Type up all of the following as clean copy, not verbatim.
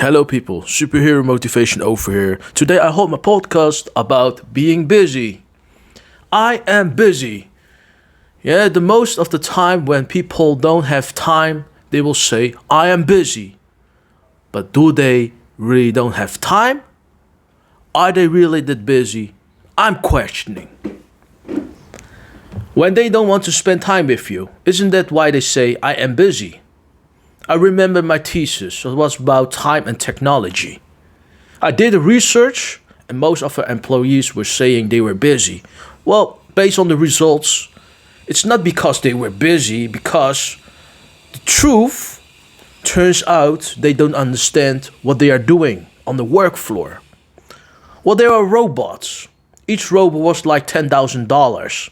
Hello, people. Superhero motivation over here. Today, I hold my podcast about being busy. I am busy. Yeah, the most of the time when people don't have time, they will say, I am busy. But do they really don't have time? Are they really that busy? I'm questioning. When they don't want to spend time with you, isn't that why they say, I am busy? I remember my thesis, it was about time and technology. I did a research, and most of our employees were saying they were busy. Well, based on the results, it's not because they were busy, because the truth turns out they don't understand what they are doing on the work floor. Well, there are robots. Each robot was like $10,000.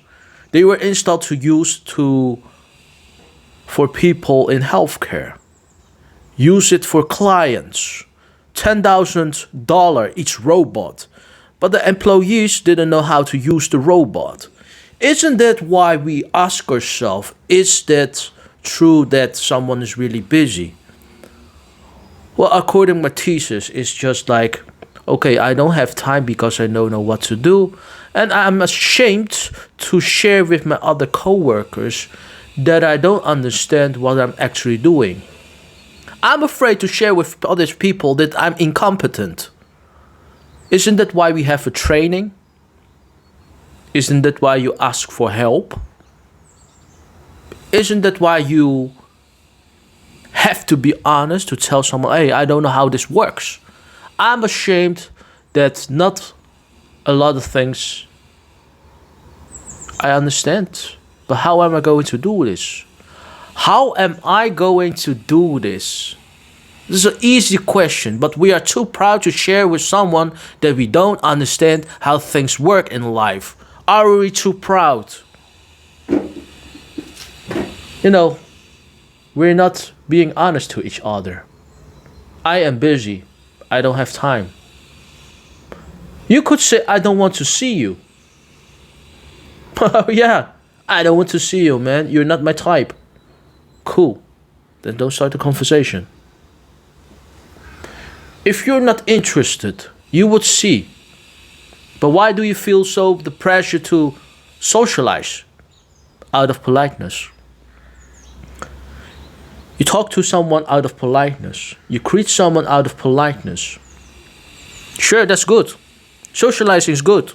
They were installed to use for people in healthcare. Use it for clients. $10,000 each robot. But the employees didn't know how to use the robot. Isn't that why we ask ourselves, is that true that someone is really busy? Well, according to my thesis, it's just like, okay, I don't have time because I don't know what to do. And I'm ashamed to share with my other coworkers that I don't understand what I'm actually doing. I'm afraid to share with other people that I'm incompetent. Isn't that why we have a training? Isn't that why you ask for help? Isn't that why you have to be honest to tell someone, hey, I don't know how this works? I'm ashamed that not a lot of things I understand. But how am I going to do this? How am I going to do this? This is an easy question, but we are too proud to share with someone that we don't understand how things work in life. Are we too proud? You know, we're not being honest to each other. I am busy. I don't have time. You could say, I don't want to see you. Oh, yeah, I don't want to see you, man. You're not my type. Cool. Then don't start the conversation. If you're not interested, you would see. But why do you feel so the pressure to socialize? Out of politeness. You talk to someone out of politeness. You greet someone out of politeness. Sure, that's good. Socializing is good.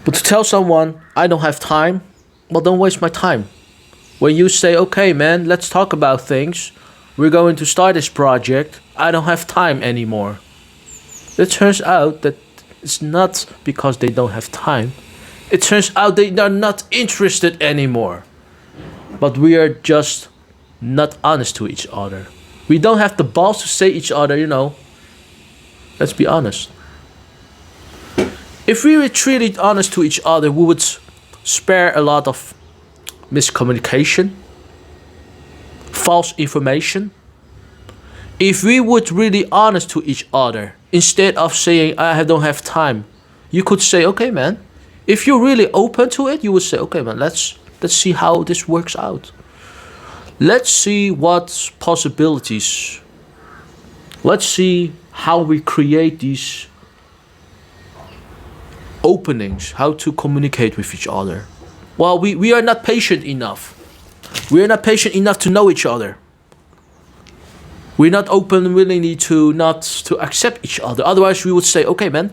But to tell someone, I don't have time, well, don't waste my time. When you say, okay, man, let's talk about things. We're going to start this project. I don't have time anymore. It turns out that it's not because they don't have time. It turns out they are not interested anymore. But we are just not honest to each other. We don't have the balls to say each other, let's be honest. If we were truly honest to each other, we would spare a lot of miscommunication, false information. If we would really honest to each other, instead of saying, I don't have time, you could say, okay, man, if you're really open to it, you would say, okay, man, let's see how this works out. Let's see what possibilities. Let's see how we create these openings, how to communicate with each other. Well, we are not patient enough. We are not patient enough to know each other. We're not open willingly to accept each other. Otherwise, we would say, okay, man,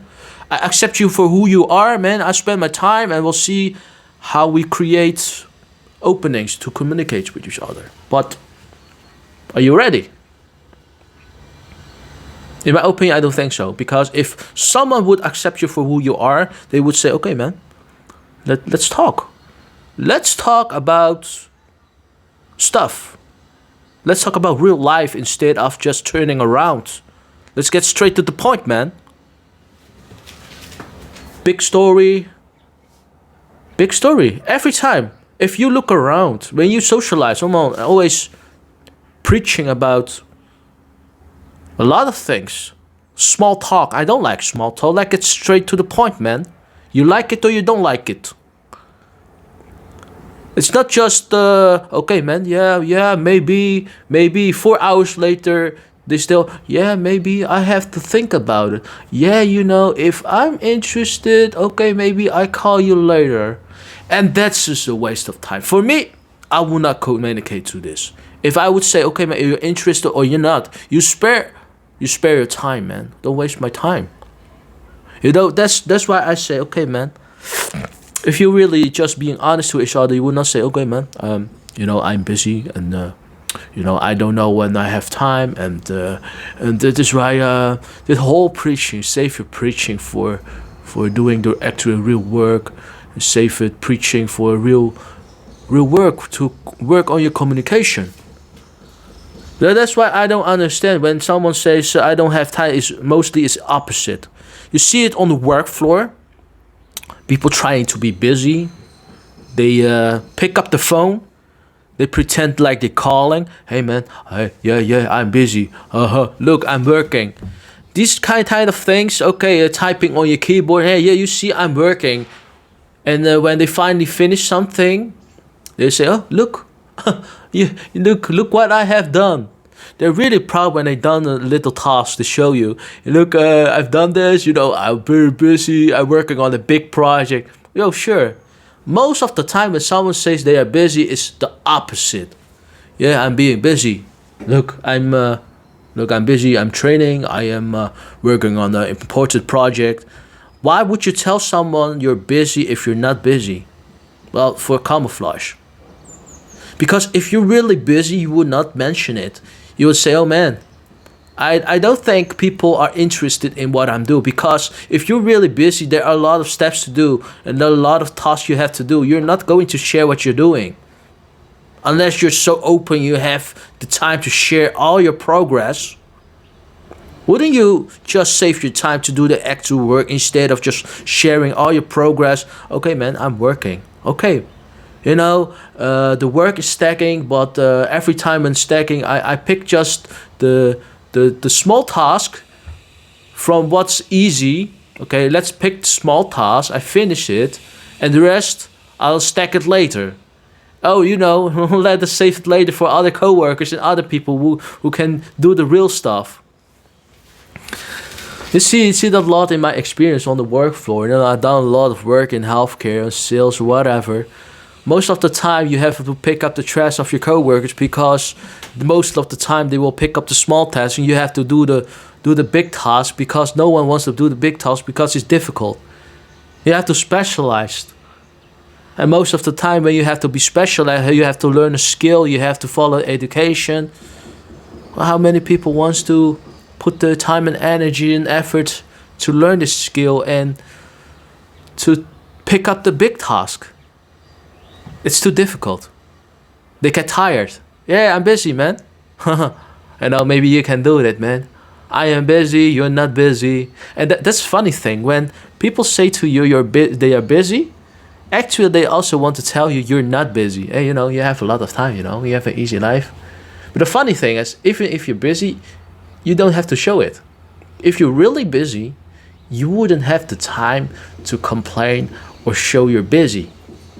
I accept you for who you are, man. I spend my time and we'll see how we create openings to communicate with each other. But are you ready? In my opinion, I don't think so. Because if someone would accept you for who you are, they would say, okay, man, let's talk. Let's talk about stuff. Let's talk about real life instead of just turning around. Let's get straight to the point, man. Big story. Big story. Every time. If you look around, when you socialize, someone always preaching about a lot of things. Small talk. I don't like small talk. Like it straight to the point, man. You like it or you don't like it. It's not just okay, man. Yeah. Maybe 4 hours later, They still, yeah, maybe I have to think about it. Yeah, if I'm interested, okay, maybe I call you later. And that's just a waste of time. For me, I will not communicate to this. If I would say, okay, man, you're interested or you're not, you spare your time, man. Don't waste my time. That's why I say, okay, man. If you really just being honest to each other, you would not say, okay, man, I'm busy and I don't know when I have time, and that is why the whole preaching, save your preaching for doing the actual real work, save it preaching for real work to work on your communication. That's why I don't understand when someone says I don't have time. Is mostly it's opposite. You see it on the work floor. People trying to be busy. They pick up the phone. They pretend like they're calling. Hey man, hey, yeah, I'm busy. Look, I'm working. These kind of things. Okay, typing on your keyboard. Hey, yeah, you see, I'm working. And when they finally finish something, they say, "Oh, look, look what I have done." They're really proud when they done a little task to show you. Look, I've done this. I'm very busy. I'm working on a big project. Sure. Most of the time, when someone says they are busy, it's the opposite. Yeah, I'm being busy. Look, I'm busy. I'm training. I am working on an important project. Why would you tell someone you're busy if you're not busy? Well, for camouflage. Because if you're really busy, you would not mention it. You would say, oh man, I don't think people are interested in what I'm doing. Because if you're really busy, there are a lot of steps to do and there are a lot of tasks you have to do. You're not going to share what you're doing. Unless you're so open, you have the time to share all your progress. Wouldn't you just save your time to do the actual work instead of just sharing all your progress? Okay, man, I'm working. Okay, the work is stacking, but every time when stacking, I pick just the small task from what's easy. Okay, let's pick the small task. I finish it, and the rest I'll stack it later. Oh, let us save it later for other coworkers and other people who can do the real stuff. You see that a lot in my experience on the work floor. I've done a lot of work in healthcare, sales, whatever. Most of the time, you have to pick up the trash of your coworkers because most of the time they will pick up the small tasks, and you have to do the big task because no one wants to do the big task because it's difficult. You have to specialize. And most of the time, when you have to be specialized, you have to learn a skill. You have to follow education. Well, how many people wants to put the time and energy and effort to learn this skill and to pick up the big task? It's too difficult. They get tired. Yeah, I'm busy, man. Maybe you can do that, man. I am busy, you're not busy. And that's a funny thing. When people say to you they are busy, actually they also want to tell you you're not busy. Hey, you have a lot of time, you have an easy life. But the funny thing is, even if you're busy, you don't have to show it. If you're really busy, you wouldn't have the time to complain or show you're busy.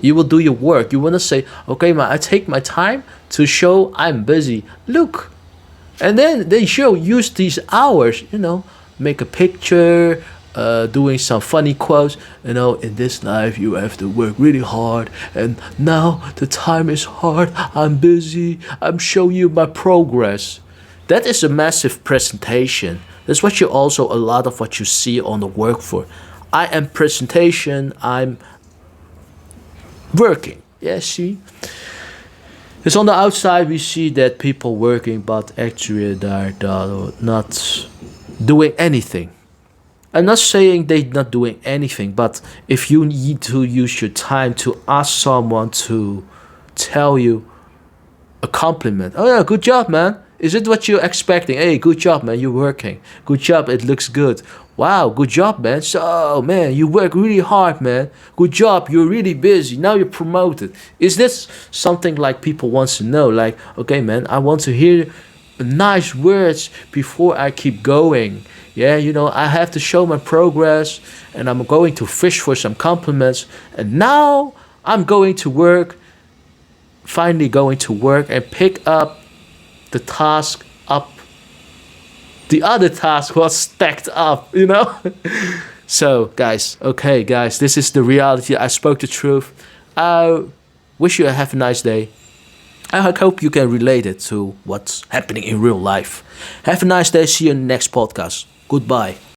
You will do your work. You want to say, okay, man, I take my time to show I'm busy. Look. And then they use these hours, make a picture, doing some funny quotes. In this life, you have to work really hard. And now the time is hard. I'm busy. I'm showing you my progress. That is a massive presentation. That's what you also, a lot of what you see on the work floor. I am presentation. I'm working. Yeah, see? Because on the outside we see that people working, but actually they're not doing anything. I'm not saying they're not doing anything, but if you need to use your time to ask someone to tell you a compliment. Oh yeah, good job, man. Is it what you're expecting? Hey, good job, man. You're working. Good job. It looks good. Wow, good job, man. So, man, you work really hard, man. Good job. You're really busy. Now you're promoted. Is this something like people want to know? Like, okay, man, I want to hear nice words before I keep going. Yeah, I have to show my progress, and I'm going to fish for some compliments. And now I'm going to work, finally going to work and pick up the task up the other task was stacked up, you know? So, guys, okay, guys, this is the reality. I spoke the truth. I wish you have a nice day. I hope you can relate it to what's happening in real life. Have a nice day. See you in the next podcast. Goodbye.